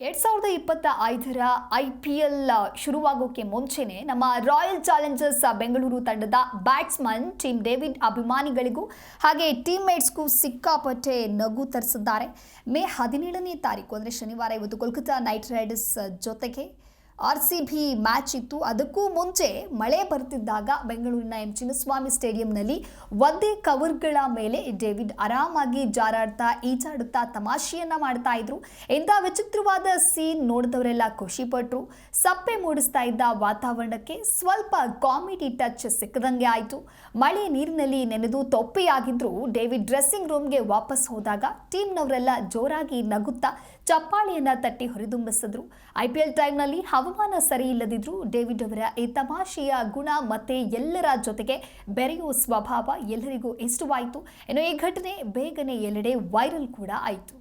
2025ರ IPL ಶುರುವಾಗೋಕೆ ಮುಂಚೆನೇ ನಮ್ಮ royal Challengers Bengaluru ತಂಡದ ಬ್ಯಾಟ್ಸ್ಮನ್ ಟೀಮ್ ಡೇವಿಡ್ ಅಭಿಮಾನಿಗಳಿಗೂ ಹಾಗೆ ಟೀಮ್ಮೇಟ್ಸ್ಗೂ ಸಿಕ್ಕಾಪಟ್ಟೆ ನಗು ತರಿಸಿದ್ದಾರೆ. ಮೇ 17ನೇ ತಾರೀಕು ಅಂದರೆ ಶನಿವಾರ ಇವತ್ತು ಕೋಲ್ಕತ್ತಾ ನೈಟ್ ರೈಡರ್ಸ್ ಜೊತೆಗೆ RCB ಮ್ಯಾಚ್ ಇತ್ತು. ಅದಕ್ಕೂ ಮುಂಚೆ ಮಳೆ ಬರ್ತಿದ್ದಾಗ ಬೆಂಗಳೂರಿನ ಚಿನ್ನಸ್ವಾಮಿ ಸ್ಟೇಡಿಯಂನಲ್ಲಿ ಒಂದೇ ಕವರ್ಗಳ ಮೇಲೆ ಡೇವಿಡ್ ಆರಾಮಾಗಿ ಜಾರಾಡ್ತಾ ಈಜಾಡುತ್ತಾ ತಮಾಷೆಯನ್ನ ಮಾಡ್ತಾ ಇದ್ರು. ಇಂಥ ವಿಚಿತ್ರವಾದ ಸೀನ್ ನೋಡಿದವರೆಲ್ಲ ಖುಷಿಪಟ್ಟರು. ಸಪ್ಪೆ ಮೂಡಿಸ್ತಾ ಇದ್ದ ವಾತಾವರಣಕ್ಕೆ ಸ್ವಲ್ಪ ಕಾಮಿಡಿ ಟಚ್ ಸಿಕ್ಕದಂಗೆ ಆಯಿತು. ಮಳೆ ನೀರಿನಲ್ಲಿ ನೆನೆದು ತೊಪ್ಪಿಯಾಗಿದ್ರು ಡೇವಿಡ್ ಡ್ರೆಸ್ಸಿಂಗ್ ರೂಮ್ಗೆ ವಾಪಸ್ ಹೋದಾಗ ಟೀಮ್ನವರೆಲ್ಲ ಜೋರಾಗಿ ನಗುತ್ತಾ ಚಪ್ಪಾಳೆಯನ್ನ ತಟ್ಟಿ ಹೊರದುಂಬಿಸಿದ್ರು. IPL ಟೈಮ್ನಲ್ಲಿ ಹವಾಮಾನ ಸರಿ ಇಲ್ಲದಿದ್ರು ಡೇವಿಡ್ ಅವರ ಈ ತಮಾಷೆಯ ಗುಣ ಮತ್ತೆ ಎಲ್ಲರ ಜೊತೆಗೆ ಬೆರೆಯುವ ಸ್ವಭಾವ ಎಲ್ಲರಿಗೂ ಇಷ್ಟವಾಯಿತು. ಇನ್ನು ಈ ಘಟನೆ ಬೇಗನೆ ಎಲ್ಲೆಡೆ ವೈರಲ್ ಕೂಡ ಆಯಿತು.